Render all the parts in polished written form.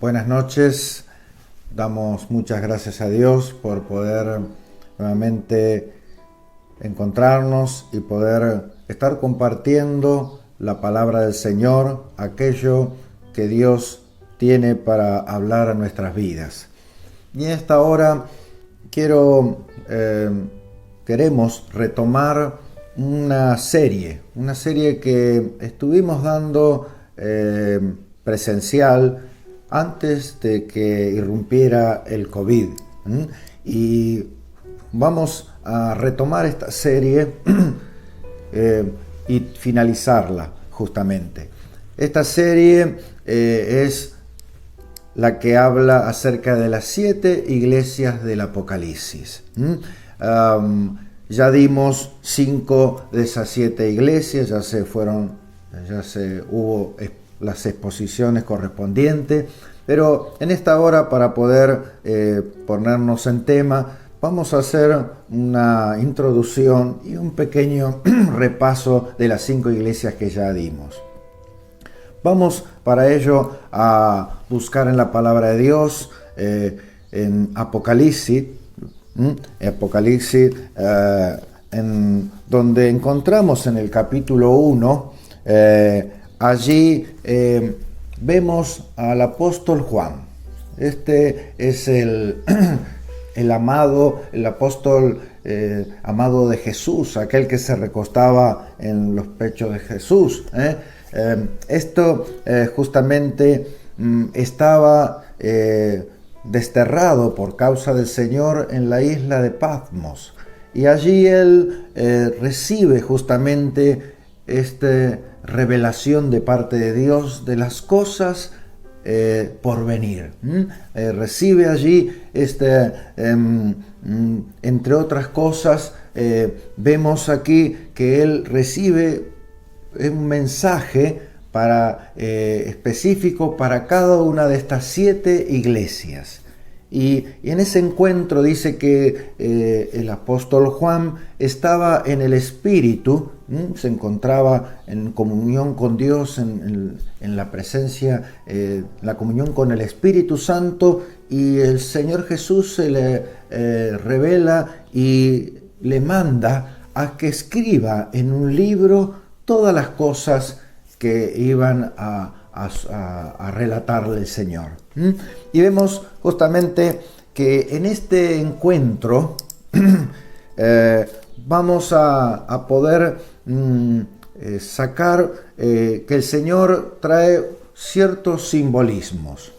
Buenas noches, damos muchas gracias a Dios por poder nuevamente encontrarnos y poder estar compartiendo la palabra del Señor, aquello que Dios tiene para hablar a nuestras vidas. Y en esta hora queremos retomar una serie que estuvimos dando presencial antes de que irrumpiera el COVID. Y vamos a retomar esta serie y finalizarla justamente. Esta serie es la que habla acerca de las 7 iglesias del Apocalipsis. Ya dimos 5 de esas 7 iglesias, hubo las exposiciones correspondientes, pero en esta hora, para poder ponernos en tema, vamos a hacer una introducción y un pequeño repaso de las 5 iglesias que ya dimos. Vamos para ello a buscar en la palabra de Dios, en Apocalipsis, en donde encontramos en el capítulo 1, allí vemos al apóstol Juan. Este es el apóstol amado de Jesús, aquel que se recostaba en los pechos de Jesús. Esto justamente estaba desterrado por causa del Señor en la isla de Patmos, y allí él recibe justamente esta revelación de parte de Dios de las cosas por venir. Recibe allí entre otras cosas, vemos aquí que él recibe un mensaje específico para cada una de estas 7 iglesias. Y en ese encuentro dice que el apóstol Juan estaba en el Espíritu, se encontraba en comunión con Dios, en la presencia, la comunión con el Espíritu Santo, y el Señor Jesús se le revela y le manda a que escriba en un libro todas las cosas que iban a relatarle el Señor. Y vemos justamente que en este encuentro vamos a poder sacar que el Señor trae ciertos simbolismos.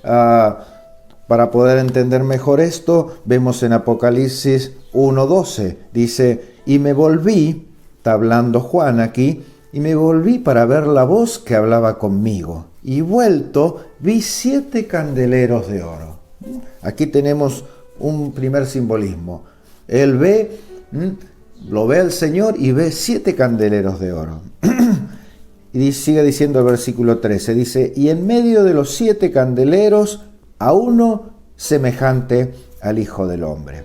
Para poder entender mejor esto, vemos en Apocalipsis 1:12, dice: y me volví, está hablando Juan aquí, y me volví para ver la voz que hablaba conmigo, y vuelto vi 7 candeleros de oro. Aquí tenemos un primer simbolismo. Él lo ve al Señor y ve 7 candeleros de oro. Y sigue diciendo el versículo 13, dice: y en medio de los 7 candeleros a uno semejante al Hijo del Hombre.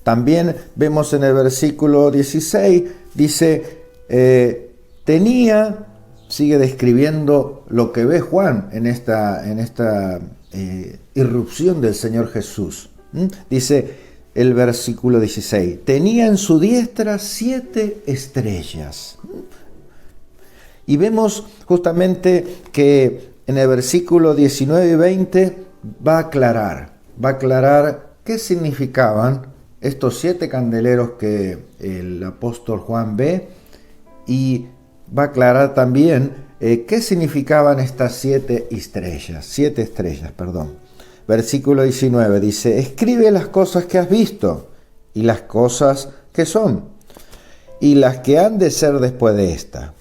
También vemos en el versículo 16, dice, sigue describiendo lo que ve Juan en esta irrupción del Señor Jesús. Dice el versículo 16, tenía en su diestra 7 estrellas. Y vemos justamente que en el versículo 19 y 20 va a aclarar qué significaban estos 7 candeleros que el apóstol Juan ve, y va a aclarar también qué significaban estas 7 estrellas. Versículo 19 dice: escribe las cosas que has visto, y las cosas que son, y las que han de ser después de esta.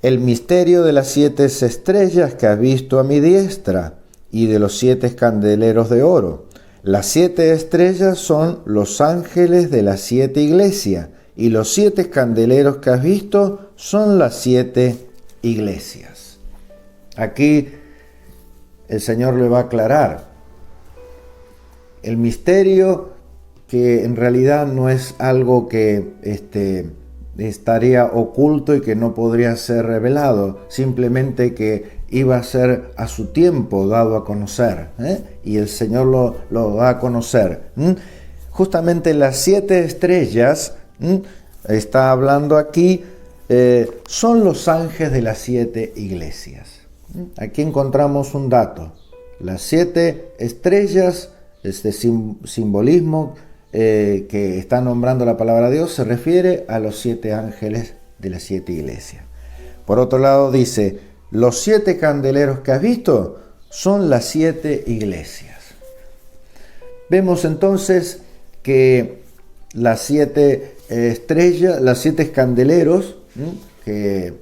El misterio de las 7 estrellas que has visto a mi diestra, y de los 7 candeleros de oro. Las 7 estrellas son los ángeles de las 7 iglesias, y los 7 candeleros que has visto son las 7 iglesias. Aquí el Señor le va a aclarar el misterio, que en realidad no es algo que estaría oculto y que no podría ser revelado, simplemente que iba a ser a su tiempo dado a conocer, y el Señor lo da a conocer. Justamente las 7 estrellas, está hablando aquí, son los ángeles de las 7 iglesias. Aquí encontramos un dato. Las 7 estrellas, este simbolismo que está nombrando la palabra de Dios, se refiere a los 7 ángeles de las 7 iglesias. Por otro lado dice, los 7 candeleros que has visto son las 7 iglesias. Vemos entonces que las 7 estrellas, las 7 candeleros, que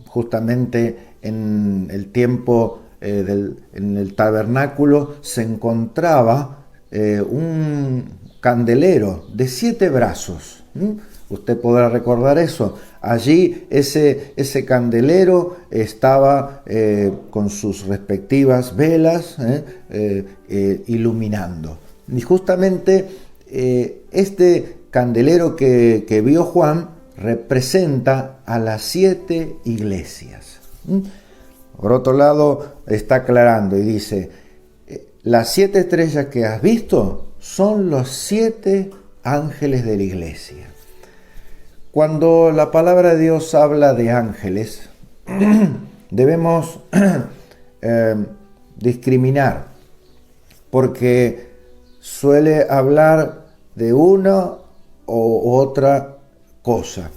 justamente en el tiempo en el tabernáculo se encontraba un candelero de 7 brazos. Usted podrá recordar eso. Allí ese candelero estaba con sus respectivas velas iluminando. Y justamente este candelero que vio Juan representa a las 7 iglesias. Por otro lado, está aclarando y dice, las 7 estrellas que has visto son los 7 ángeles de la iglesia. Cuando la palabra de Dios habla de ángeles, debemos discriminar, porque suele hablar de una u otra cosa.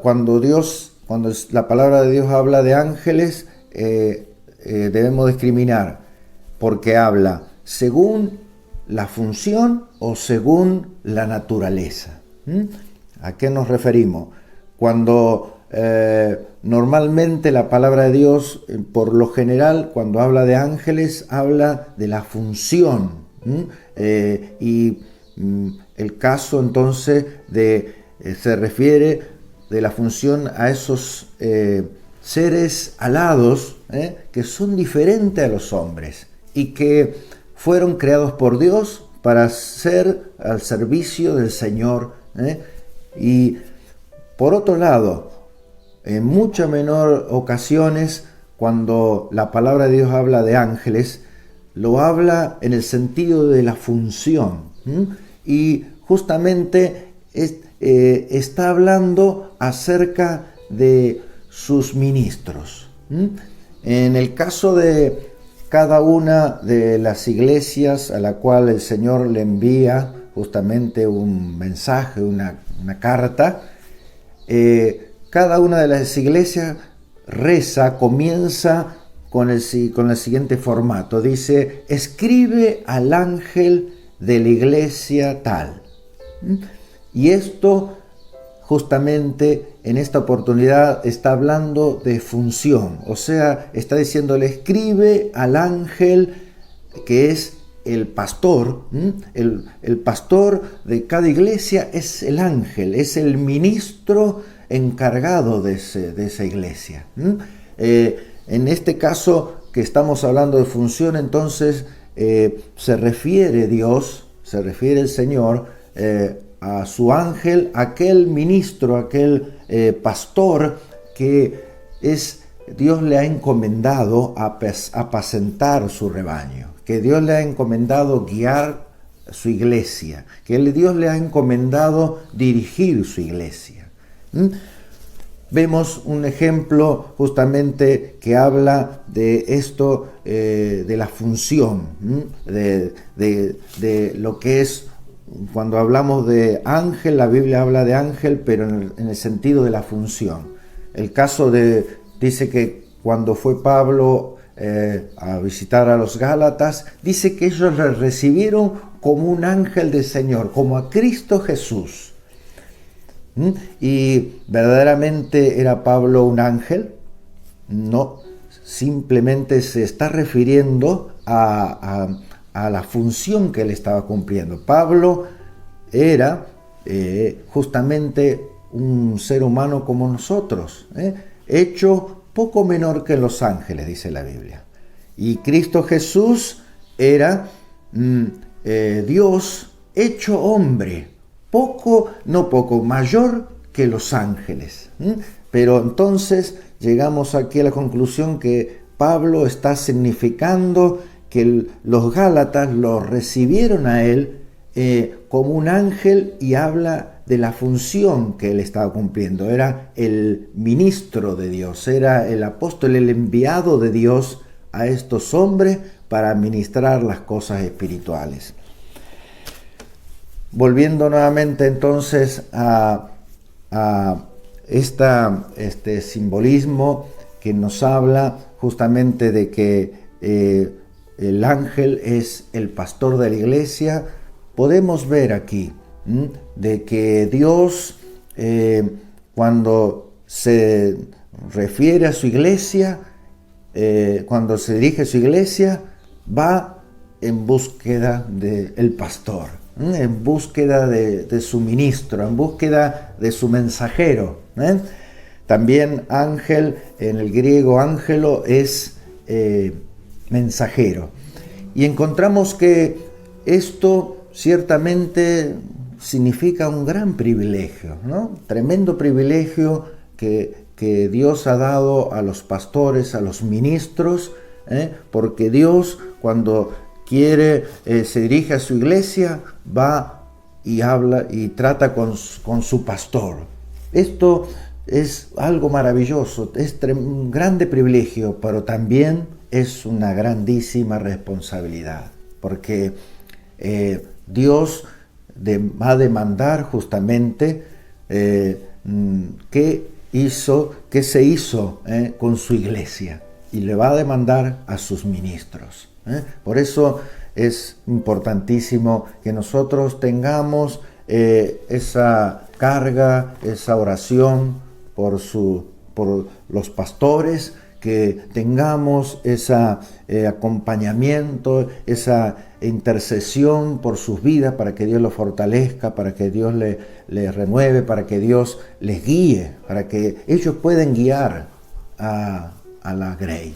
Cuando la palabra de Dios habla de ángeles, debemos discriminar, porque habla según la función o según la naturaleza. ¿A qué nos referimos? Cuando normalmente la palabra de Dios, por lo general, cuando habla de ángeles, habla de la función. Y el caso entonces se refiere de la función a esos seres alados que son diferentes a los hombres y que fueron creados por Dios para ser al servicio del Señor. Y por otro lado, en muchas menor ocasiones, cuando la palabra de Dios habla de ángeles, lo habla en el sentido de la función. Y justamente está hablando acerca de sus ministros. En el caso de cada una de las iglesias a la cual el Señor le envía justamente un mensaje, una carta, cada una de las iglesias comienza con el siguiente formato. Dice, escribe al ángel de la iglesia tal. Y esto justamente en esta oportunidad está hablando de función, o sea, está diciéndole, escribe al ángel que es el pastor. El pastor de cada iglesia es el ángel, es el ministro encargado de esa iglesia. En este caso que estamos hablando de función, entonces se refiere Dios, se refiere el Señor a su ángel, aquel ministro, aquel pastor que Dios le ha encomendado a apacentar su rebaño, que Dios le ha encomendado guiar su iglesia, que Dios le ha encomendado dirigir su iglesia. Vemos un ejemplo justamente que habla de esto, de la función, de lo que es. Cuando hablamos de ángel, la Biblia habla de ángel, pero en el sentido de la función. El caso dice que cuando fue Pablo a visitar a los Gálatas, dice que ellos le recibieron como un ángel del Señor, como a Cristo Jesús. ¿Y verdaderamente era Pablo un ángel? No, simplemente se está refiriendo a la función que él estaba cumpliendo. Pablo era justamente un ser humano como nosotros, hecho poco menor que los ángeles, dice la Biblia. Y Cristo Jesús era Dios hecho hombre, no poco, mayor que los ángeles. Pero entonces llegamos aquí a la conclusión que Pablo está significando que los Gálatas lo recibieron a él como un ángel, y habla de la función que él estaba cumpliendo. Era el ministro de Dios, era el apóstol, el enviado de Dios a estos hombres para administrar las cosas espirituales. Volviendo nuevamente entonces a este simbolismo que nos habla justamente de que el ángel es el pastor de la iglesia, podemos ver aquí de que Dios, cuando se refiere a su iglesia, cuando se dirige a su iglesia, va en búsqueda del pastor, en búsqueda de su ministro, en búsqueda de su mensajero. También ángel, en el griego ángelo, es mensajero. Y encontramos que esto ciertamente significa un gran privilegio, ¿no? Tremendo privilegio que Dios ha dado a los pastores, a los ministros, porque Dios, cuando quiere, se dirige a su iglesia, va y habla y trata con su pastor. Esto es algo maravilloso, es un grande privilegio, pero también es una grandísima responsabilidad, porque Dios va a demandar justamente qué se hizo con su iglesia, y le va a demandar a sus ministros. Por eso es importantísimo que nosotros tengamos esa carga, esa oración por los pastores, que tengamos ese acompañamiento, esa intercesión por sus vidas, para que Dios los fortalezca, para que Dios les renueve, para que Dios les guíe, para que ellos puedan guiar a la grey.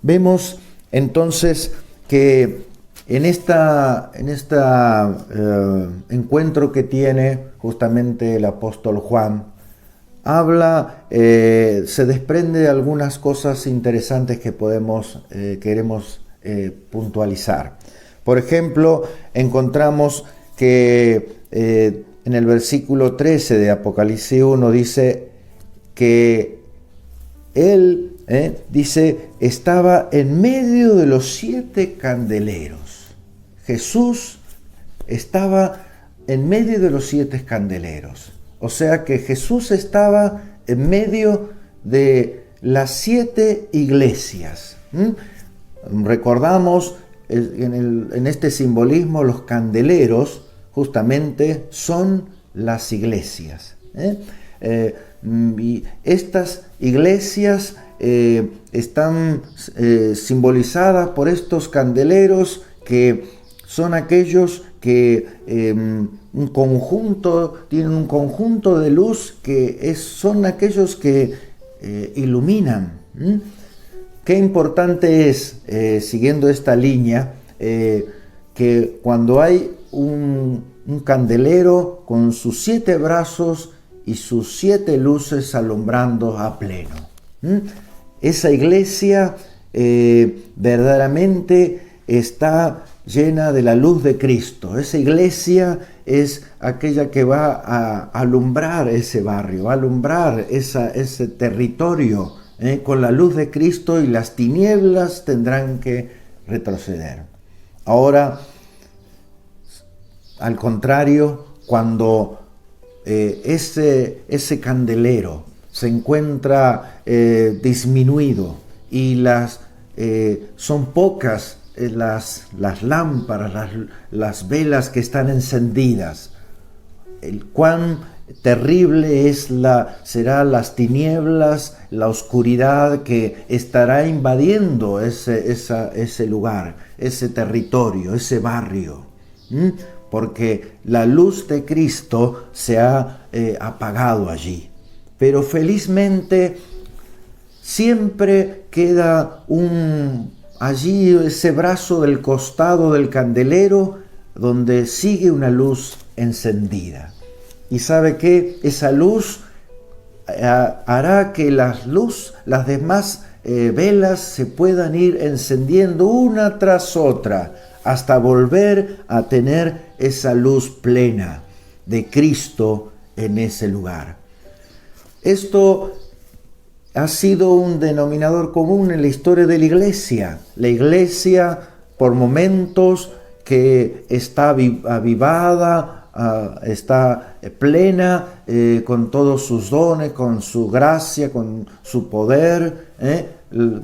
Vemos entonces que en esta encuentro que tiene justamente el apóstol Juan, se desprende de algunas cosas interesantes que queremos puntualizar. Por ejemplo, encontramos que en el versículo 13 de Apocalipsis 1 dice que él, dice, estaba en medio de los 7 candeleros. Jesús estaba en medio de los 7 candeleros. O sea que Jesús estaba en medio de las 7 iglesias. Recordamos en este simbolismo, los candeleros justamente son las iglesias. Y estas iglesias están simbolizadas por estos candeleros, que son aquellos que tienen un conjunto de luz, que son aquellos que iluminan. Qué importante es, siguiendo esta línea, que cuando hay un candelero con sus 7 brazos y sus 7 luces alumbrando a pleno, esa iglesia verdaderamente está llena de la luz de Cristo. Esa iglesia es aquella que va a alumbrar ese barrio, va a alumbrar ese territorio con la luz de Cristo, y las tinieblas tendrán que retroceder. Ahora, al contrario, cuando ese candelero se encuentra disminuido y son pocas las lámparas, las velas que están encendidas, cuán terrible serán las tinieblas, la oscuridad que estará invadiendo ese lugar, ese territorio, ese barrio. Porque la luz de Cristo se ha apagado allí. Pero felizmente siempre queda allí ese brazo del costado del candelero donde sigue una luz encendida. Y sabe que esa luz hará que las demás velas se puedan ir encendiendo una tras otra hasta volver a tener esa luz plena de Cristo en ese lugar. Esto ha sido un denominador común en la historia de la iglesia. La iglesia, por momentos que está avivada, está plena, con todos sus dones, con su gracia, con su poder,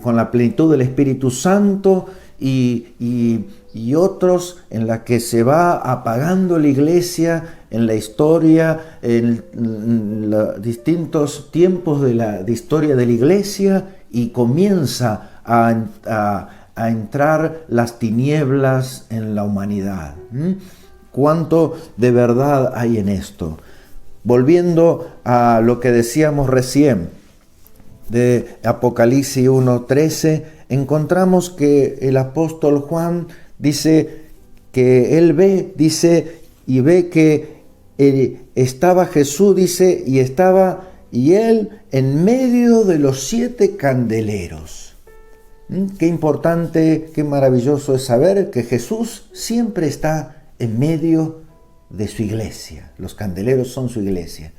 con la plenitud del Espíritu Santo, y otros en la que se va apagando la iglesia en la historia, en los distintos tiempos de historia de la iglesia, y comienza a entrar las tinieblas en la humanidad. ¿Cuánto de verdad hay en esto? Volviendo a lo que decíamos recién de Apocalipsis 1:13, encontramos que el apóstol Juan dice que él ve que estaba Jesús, dice, y él en medio de los 7 candeleros. Qué importante, qué maravilloso es saber que Jesús siempre está en medio de su iglesia. Los candeleros son su iglesia,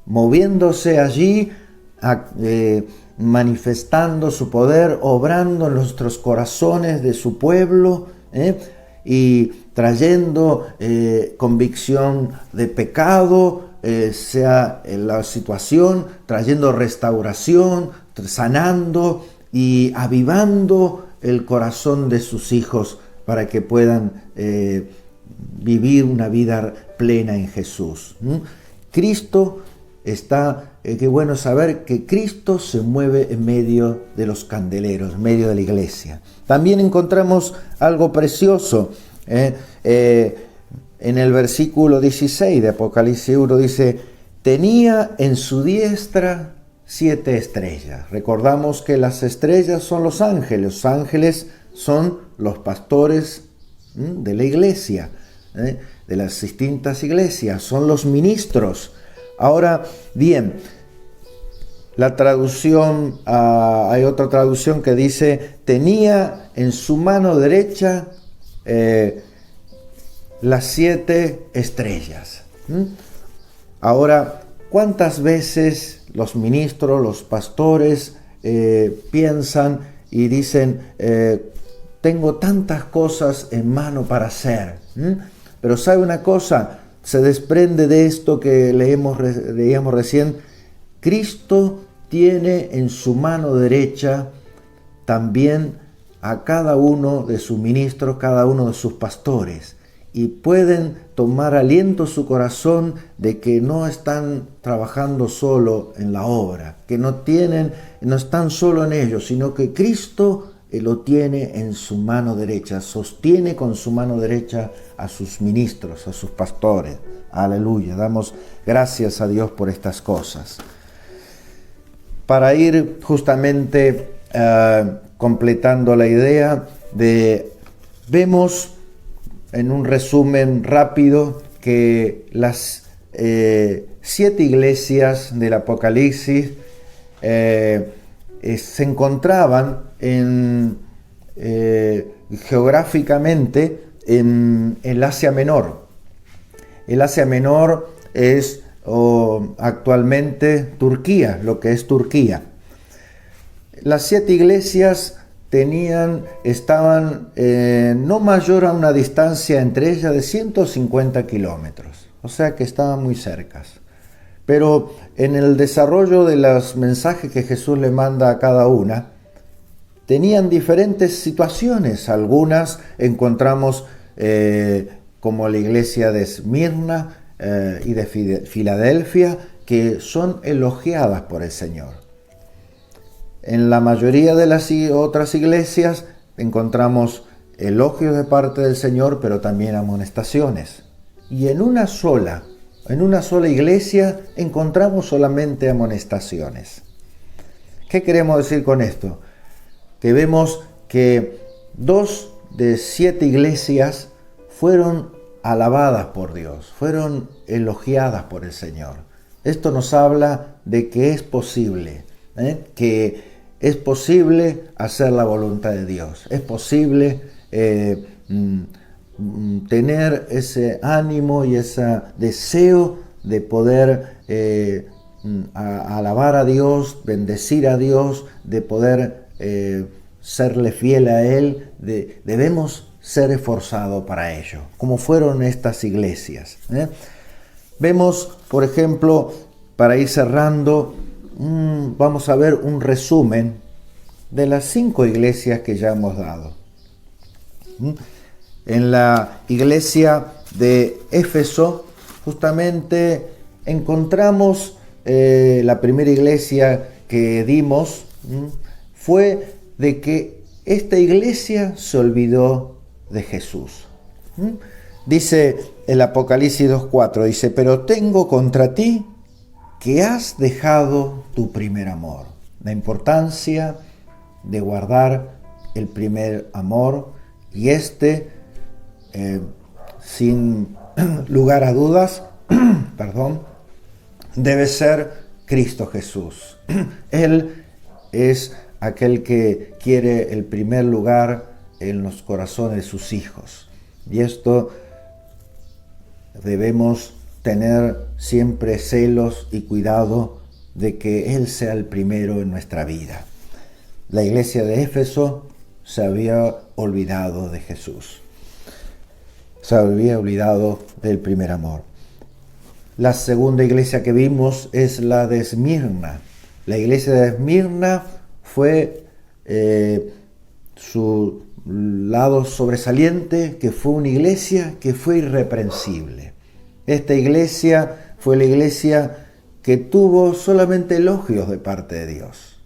moviéndose allí, manifestando su poder, obrando en nuestros corazones de su pueblo, y trayendo convicción de pecado, sea en la situación, trayendo restauración, sanando y avivando el corazón de sus hijos para que puedan vivir una vida plena en Jesús. Cristo está, qué bueno saber que Cristo se mueve en medio de los candeleros, en medio de la iglesia. También encontramos algo precioso. En el versículo 16 de Apocalipsis 1 dice, tenía en su diestra 7 estrellas. Recordamos que las estrellas son los ángeles. Los ángeles son los pastores de la iglesia, de las distintas iglesias, son los ministros. Ahora bien, la traducción, hay otra traducción que dice, tenía en su mano derecha las 7 estrellas. Ahora, ¿cuántas veces los ministros, los pastores piensan y dicen, tengo tantas cosas en mano para hacer? Pero ¿sabe una cosa? Se desprende de esto que leíamos recién. Cristo tiene en su mano derecha también a cada uno de sus ministros, cada uno de sus pastores, y pueden tomar aliento en su corazón de que no están trabajando solo en la obra, que no están solo en ellos, sino que Cristo lo tiene en su mano derecha, sostiene con su mano derecha a sus ministros, a sus pastores. Aleluya, damos gracias a Dios por estas cosas. Para ir justamente completando la idea, vemos en un resumen rápido que las 7 iglesias del Apocalipsis se encontraban geográficamente en el Asia Menor. El Asia Menor es actualmente Turquía, lo que es Turquía. Las 7 iglesias estaban no mayor a una distancia entre ellas de 150 kilómetros, o sea que estaban muy cercas. Pero en el desarrollo de los mensajes que Jesús le manda a cada una, tenían diferentes situaciones. Algunas encontramos como la iglesia de Esmirna y de Filadelfia, que son elogiadas por el Señor. En la mayoría de las otras iglesias encontramos elogios de parte del Señor, pero también amonestaciones. Y en una sola iglesia encontramos solamente amonestaciones. ¿Qué queremos decir con esto? Que vemos que 2 de 7 iglesias fueron alabadas por Dios, fueron elogiadas por el Señor. Esto nos habla de que es posible, que es posible hacer la voluntad de Dios. Es posible tener ese ánimo y ese deseo de poder alabar a Dios, bendecir a Dios, de poder serle fiel a Él. Debemos ser esforzados para ello, como fueron estas iglesias. Vemos, por ejemplo, para ir cerrando, vamos a ver un resumen de las 5 iglesias que ya hemos dado. En la iglesia de Éfeso, justamente encontramos la primera iglesia que dimos, fue de que esta iglesia se olvidó de Jesús. Dice el Apocalipsis 2:4, dice: pero tengo contra ti que has dejado tu primer amor. La importancia de guardar el primer amor, y sin lugar a dudas, debe ser Cristo Jesús. Él es aquel que quiere el primer lugar en los corazones de sus hijos. Y esto debemos tener siempre celos y cuidado de que Él sea el primero en nuestra vida. La iglesia de Éfeso se había olvidado de Jesús. Se había olvidado del primer amor. La segunda iglesia que vimos es la de Esmirna. La iglesia de Esmirna fue su lado sobresaliente, que fue una iglesia que fue irreprensible. Esta iglesia fue la iglesia que tuvo solamente elogios de parte de Dios.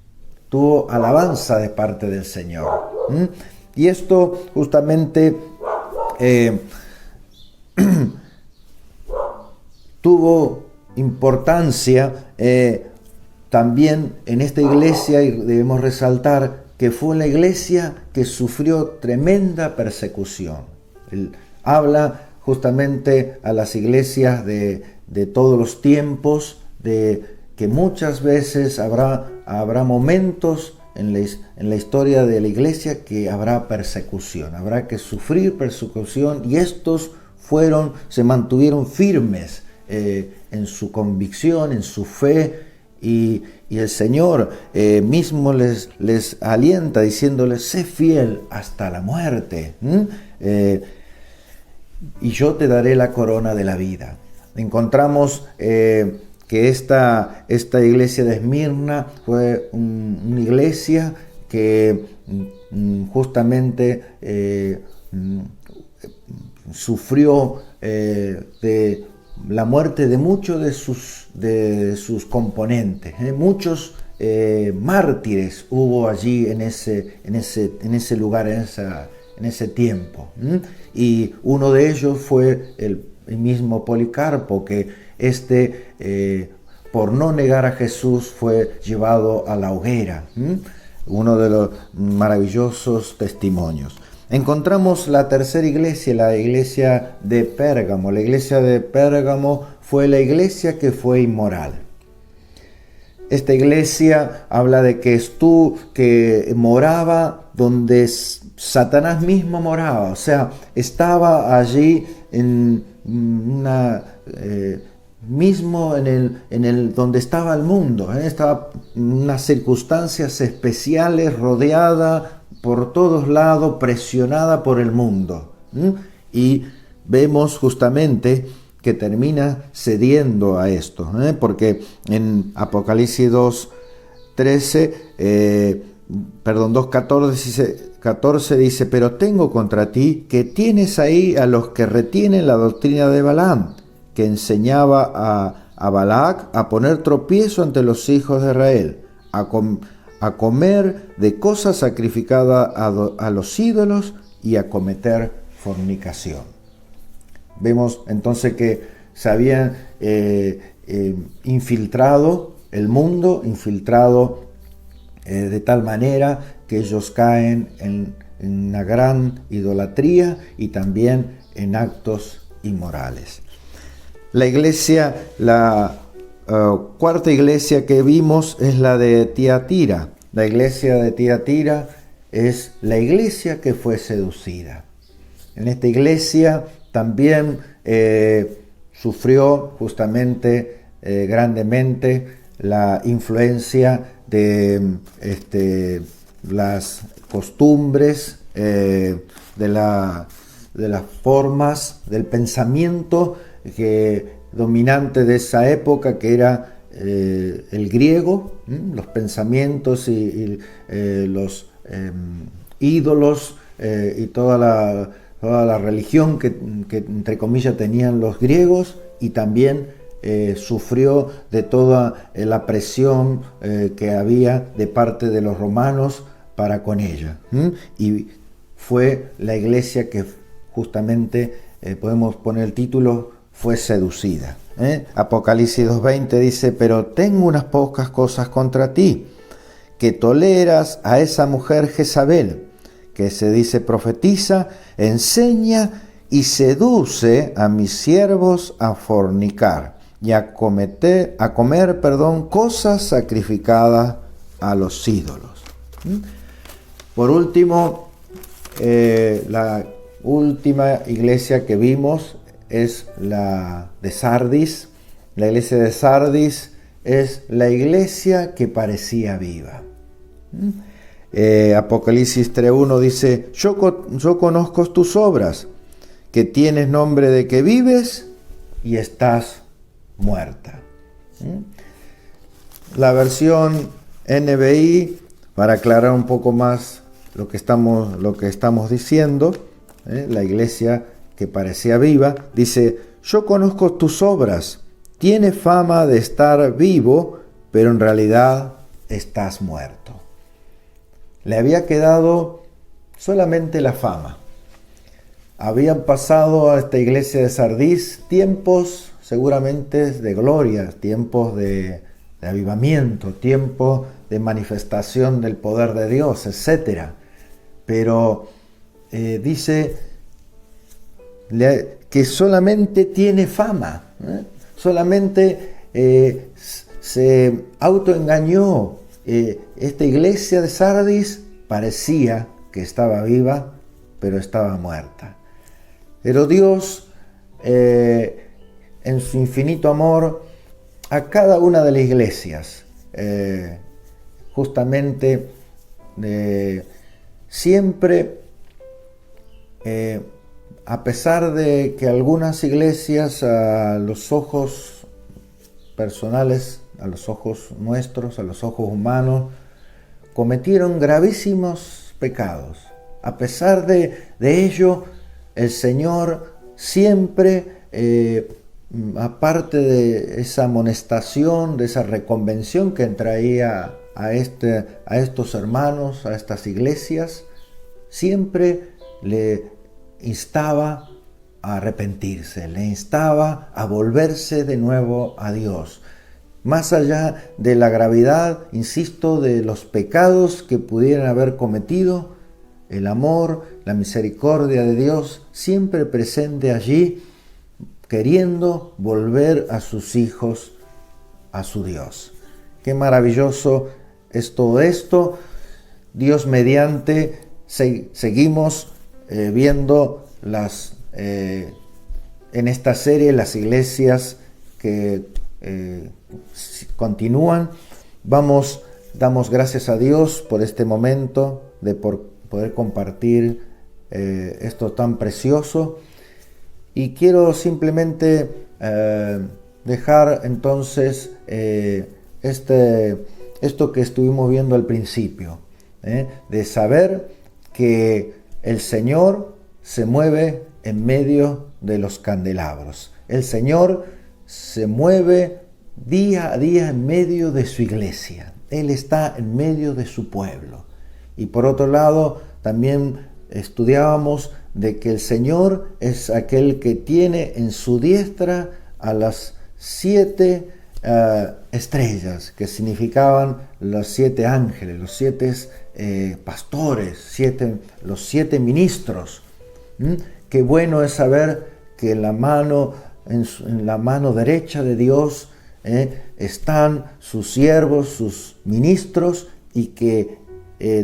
Tuvo alabanza de parte del Señor. Y esto justamente tuvo importancia también en esta iglesia, y debemos resaltar que fue una iglesia que sufrió tremenda persecución. Él habla justamente a las iglesias de todos los tiempos, de que muchas veces habrá momentos en la historia de la iglesia que habrá persecución, habrá que sufrir persecución, y estos se mantuvieron firmes en su convicción, en su fe, y el Señor mismo les alienta diciéndoles: sé fiel hasta la muerte, y yo te daré la corona de la vida. Encontramos que esta iglesia de Esmirna fue una iglesia que justamente sufrió de la muerte de muchos de sus componentes. Muchos mártires hubo allí en ese lugar, en ese tiempo. Y uno de ellos fue el mismo Policarpo, que por no negar a Jesús fue llevado a la hoguera. Uno de los maravillosos testimonios. Encontramos la tercera iglesia, la iglesia de Pérgamo. La iglesia de Pérgamo fue la iglesia que fue inmoral. Esta iglesia habla de que moraba donde Satanás mismo moraba. O sea, estaba allí mismo en el donde estaba el mundo. Estaba en unas circunstancias especiales, rodeada por todos lados, presionada por el mundo. Y vemos justamente que termina cediendo a esto, porque en Apocalipsis 2:14 dice: pero tengo contra ti que tienes ahí a los que retienen la doctrina de Balaam, que enseñaba a Balac a poner tropiezo ante los hijos de Israel, a comer de cosas sacrificadas a los ídolos y a cometer fornicación. Vemos entonces que se habían infiltrado el mundo, de tal manera que ellos caen en una gran idolatría y también en actos inmorales. La iglesia, cuarta iglesia que vimos es la de Tiatira. La iglesia de Tiatira es la iglesia que fue seducida. En esta iglesia también sufrió justamente grandemente la influencia de las costumbres, de las formas del pensamiento dominante de esa época, que era el griego, los pensamientos y los ídolos y toda la religión que entre comillas tenían los griegos, y también sufrió de toda la presión que había de parte de los romanos para con ella. Y fue la iglesia que justamente, podemos poner el título, fue seducida. Apocalipsis 2:20 dice: pero tengo unas pocas cosas contra ti, que toleras a esa mujer Jezabel, que se dice profetiza, enseña y seduce a mis siervos a fornicar y a comer cosas sacrificadas a los ídolos. Por último, la última iglesia que vimos es la de Sardis. La iglesia de Sardis es la iglesia que parecía viva. Apocalipsis 3:1 dice: yo conozco tus obras, que tienes nombre de que vives y estás muerta. La versión NBI, para aclarar un poco más lo que estamos diciendo, la iglesia que parecía viva, dice: yo conozco tus obras, tienes fama de estar vivo, pero en realidad estás muerto. Le había quedado solamente la fama. Habían pasado a esta iglesia de Sardis tiempos seguramente de gloria, tiempos de avivamiento, tiempos de manifestación del poder de Dios, etc. Pero dice que solamente tiene fama, solamente se autoengañó. Esta iglesia de Sardis parecía que estaba viva, pero estaba muerta. Pero Dios, en su infinito amor, a cada una de las iglesias, justamente siempre, a pesar de que algunas iglesias, a los ojos personales, a los ojos nuestros, a los ojos humanos, cometieron gravísimos pecados, a pesar de ello, el Señor siempre, aparte de esa amonestación, de esa reconvención que traía a estos hermanos, a estas iglesias, siempre le instaba a arrepentirse, le instaba a volverse de nuevo a Dios. Más allá de la gravedad, insisto, de los pecados que pudieran haber cometido, el amor, la misericordia de Dios siempre presente allí, queriendo volver a sus hijos a su Dios. Qué maravilloso es todo esto. Dios mediante, seguimos viendo en esta serie las iglesias que continúan. Damos gracias a Dios por este momento de poder compartir esto tan precioso, y quiero simplemente dejar entonces esto que estuvimos viendo al principio, de saber que el Señor se mueve en medio de los candelabros. El Señor se mueve día a día en medio de su iglesia. Él está en medio de su pueblo. Y por otro lado, también estudiábamos de que el Señor es aquel que tiene en su diestra a las 7 estrellas, que significaban los 7 ángeles, los 7 pastores, los 7 ministros. Qué bueno es saber que en la mano derecha de Dios están sus siervos, sus ministros, y que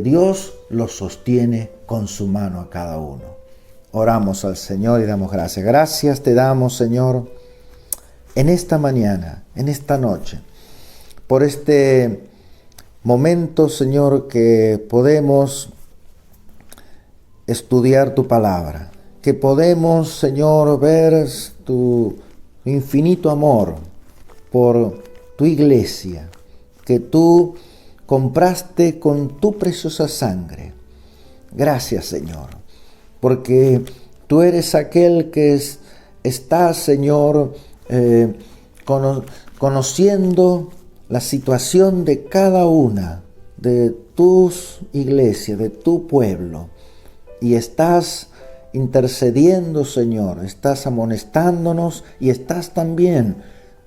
Dios los sostiene con su mano a cada uno. Oramos al Señor y damos gracias. Gracias te damos, Señor, en esta mañana, en esta noche, por este momento, Señor, que podemos estudiar tu palabra, que podemos, Señor, ver tu infinito amor por tu iglesia, que tú compraste con tu preciosa sangre. Gracias, Señor, porque tú eres aquel que está, Señor, conociendo la situación de cada una de tus iglesias, de tu pueblo, y estás intercediendo, Señor, estás amonestándonos y estás también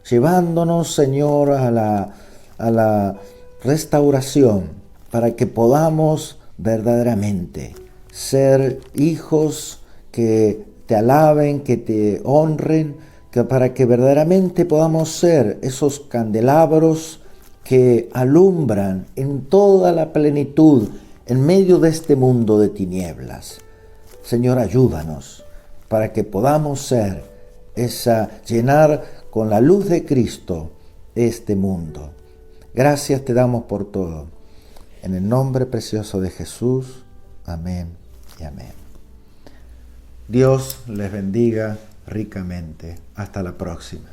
llevándonos, Señor, a la restauración, para que podamos verdaderamente ser hijos que te alaben, que te honren, para que verdaderamente podamos ser esos candelabros que alumbran en toda la plenitud en medio de este mundo de tinieblas. Señor, ayúdanos para que podamos ser llenar con la luz de Cristo este mundo. Gracias te damos por todo. En el nombre precioso de Jesús. Amén y amén. Dios les bendiga ricamente. Hasta la próxima.